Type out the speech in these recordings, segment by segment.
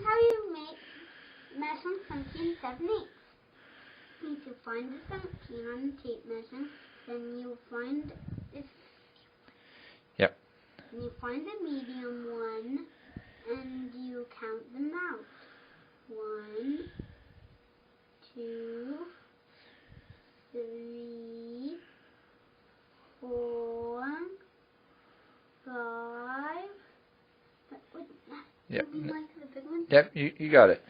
is how you measure 17 7/8. If you find the 17 on the tape measure, then you find this. Yep. And you find the medium one, and you count them out. 1, 2, 3, 4, 5. Yep. Like the big one? Yep, you got it.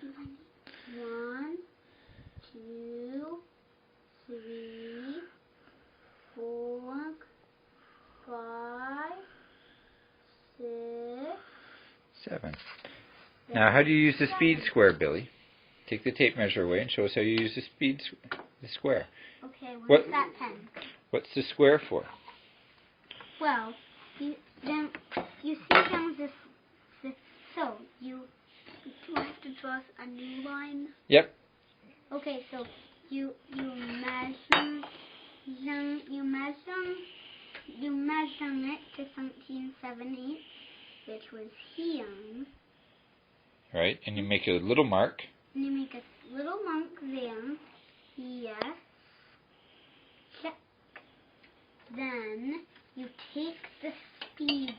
1, 2, 3, 4, 5, 6, 7. Now, how do you use the speed square, Billy? Take the tape measure away and show us how you use the square. Okay, where's that pen? What's the square for? Well, you see down this, so you have to draw a new line. Yep. Okay, so you measure it to 17 7/8, which was here. Right, and you make a little mark. And you make a little mark there. Yes. Check. Then you take the speed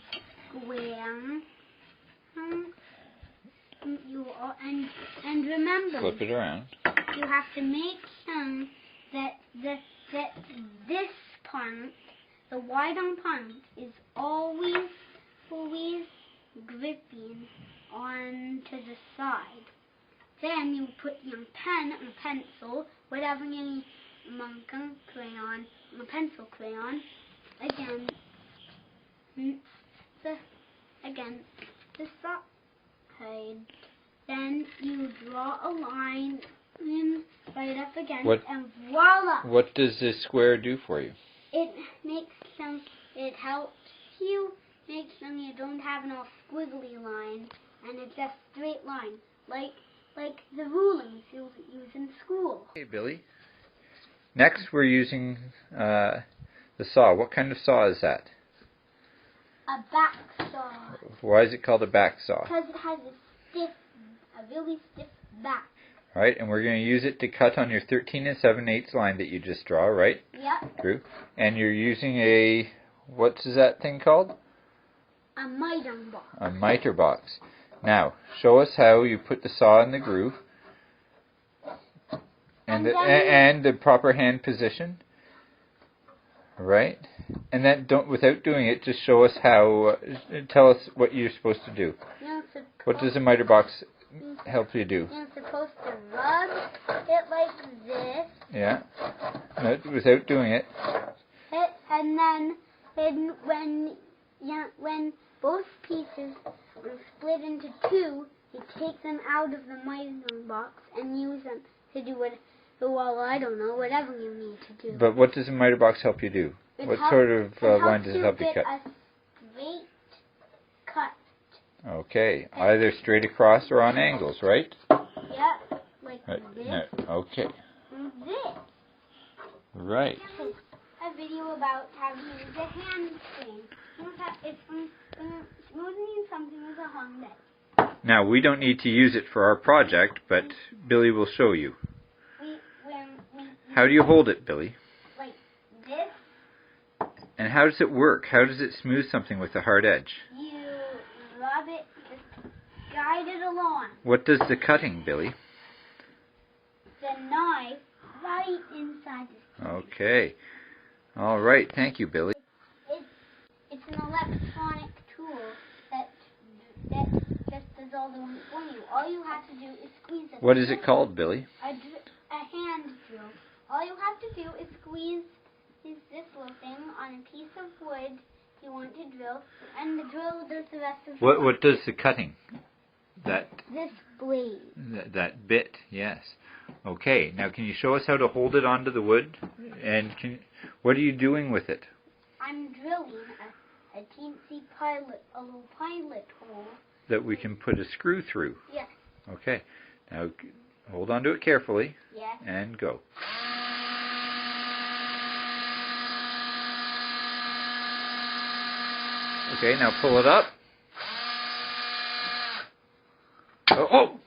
square. And remember, Flip it around. you have to make sure that this part, the wide-on part, is always gripping onto the side. Then you put your pen or pencil, whatever you need, marker, crayon, or pencil crayon, against the side. Then you draw a line right up against, and voila! What does this square do for you? It helps you make sure you don't have an all squiggly line, and it's a straight line, like the rulings you use in school. Okay, Billy. Next, we're using the saw. What kind of saw is that? A back saw. Why is it called a back saw? Because it has a really stiff back. Right, and we're going to use it to cut on your 13 7/8 line that you just draw, right? Yep. True. And you're using a, what is that thing called? A miter box. A miter box. Now, show us how you put the saw in the groove and the proper hand position. Right? And then without doing it, just show us how, tell us what you're supposed to do. What does a miter box help you do? You're supposed to rub it like this. Yeah. No, without doing it. And then when both pieces are split into two, you take them out of the miter box and use them to do I don't know, whatever you need to do. But what does a miter box help you do? What sort of line does it help you cut? A straight cut. Okay, either straight across or on angles, right? Yeah, like this. No. Okay. And this. Right. A video about how to use a hand screen. It's smoothing something with a Honda. Now, we don't need to use it for our project, but Billy will show you. How do you hold it, Billy? Like this. And how does it work? How does it smooth something with a hard edge? You rub it, just guide it along. What does the cutting, Billy? The knife right inside the screen. Okay. All right. Thank you, Billy. It's an electronic tool that just does all the work for you. All you have to do is squeeze it. What is it called, Billy? A hand drill. All you have to do is squeeze this little thing on a piece of wood you want to drill, and the drill does the rest of the work. What does the cutting? This blade. That bit, yes. Okay. Now, can you show us how to hold it onto the wood? And what are you doing with it? I'm drilling a teensy a little pilot hole That we can put a screw through. Yes. Okay. Now, hold on to it carefully. Yes. And go. Okay, now pull it up. Oh!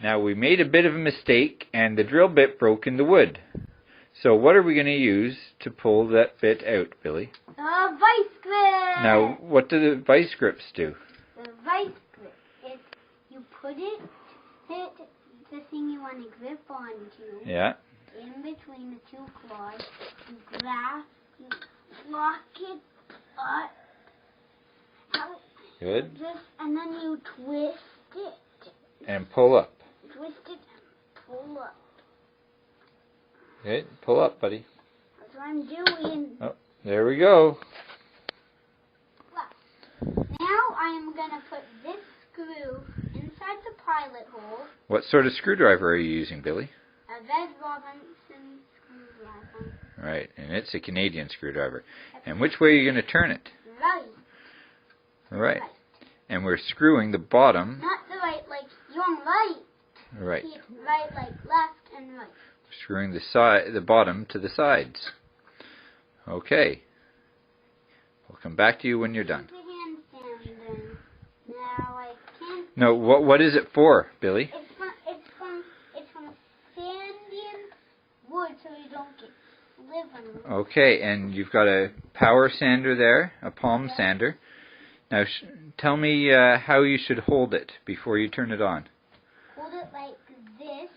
Now we made a bit of a mistake and the drill bit broke in the wood. So what are we going to use to pull that bit out, Billy? The vice grip! Now, what do the vice grips do? The vice grip is you put it, the thing you want to grip onto. Yeah. In between the two claws, you lock it up. Good. And then you twist it. And pull up. Twist it and pull up. Good. Pull up, buddy. That's what I'm doing. Oh, there we go. Now I'm going to put this screw inside the pilot hole. What sort of screwdriver are you using, Billy? A Red Robinson screwdriver. Right, and it's a Canadian screwdriver. And which way are you going to turn it? Right. Right. And we're screwing the bottom. Not the right, like you're right. Right. Right, like left and right. Screwing the bottom to the sides. Okay. We'll come back to you when you're done. Put the handstand in. Now I can't. No, what is it for, Billy? It's from sanding wood so you don't get liver. Okay, and you've got a power sander there, a palm sander. Now, tell me how you should hold it before you turn it on. Hold it like this,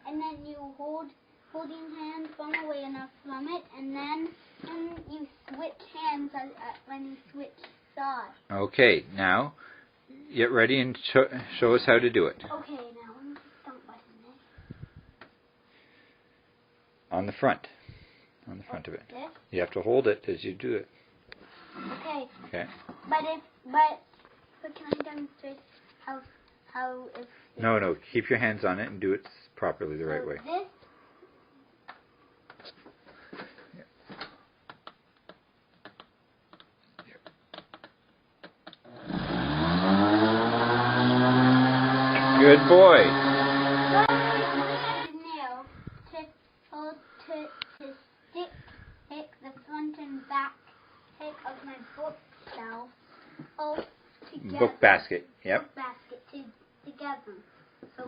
and then you holding hands from away enough from it, and then you switch hands when you switch sides. Okay, now get ready and show us how to do it. Okay, now I'm don't button it. On the front of it. This? You have to hold it as you do it. Okay. Okay. But can I demonstrate how if No, keep your hands on it and do it properly the right way. This. Good boy. Nail to stick the front and back of my bookshelf together. Book basket. Yep. Book basket together. So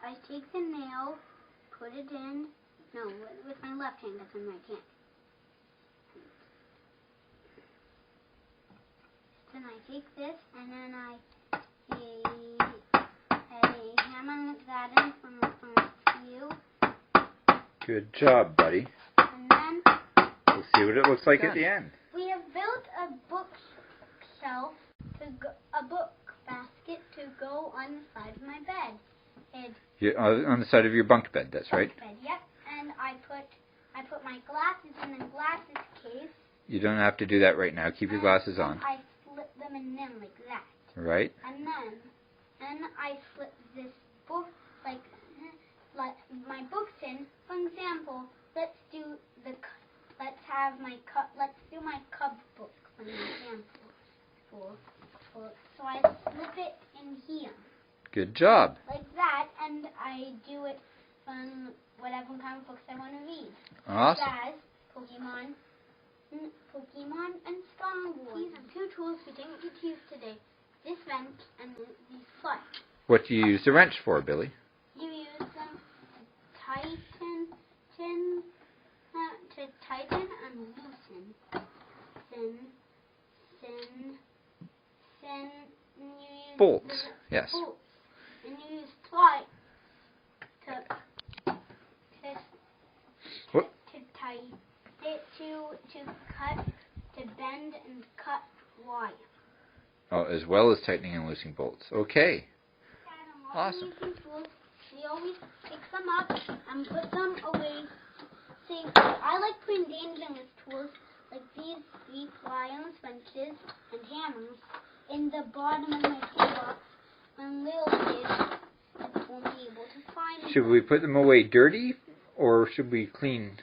I take the nail, put it in. No, with my left hand, that's my right hand. Then I take this and then I hammer that in from the view. Good job, buddy. And then We'll see what it looks like at the end. we have built a bookshelf a book basket to go on the side of my bed. On the side of your bunk bed, that's right. Bed, yep. And I put my glasses in the glasses case. You don't have to do that right now. Keep your glasses on. I slip them in them like that. Right. And then I slip this book like my books in. For example, let's do my cub book for example. So I slip it in here. Good job. Like that, and I do it from whatever kind of books I want to read. Awesome. As Pokemon and Star Wars. These are two tools we didn't get to use today. This wrench and these sluts. What do you use the wrench for, Billy? You use them to tighten and loosen. Then you use Bolts. Yes. Bolts. And you use pliers to tighten it to cut, to bend and cut wire. Oh, as well as tightening and loosening bolts. Okay. Awesome. We always pick them up and put them away. See, I like putting dangerous tools like these 3 pliers, wrenches, and hammers in the bottom of my toolbox when little kids won't be able to find them. Should we put them away dirty, or should we clean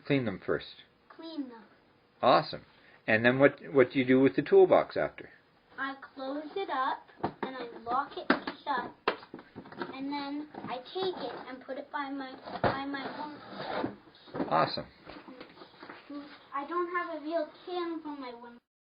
them first? Clean them. Awesome. And then what do you do with the toolbox after? I close it up and I lock it shut, and then I take it and put it by my workbench. Awesome. I don't have a real can for my workbench.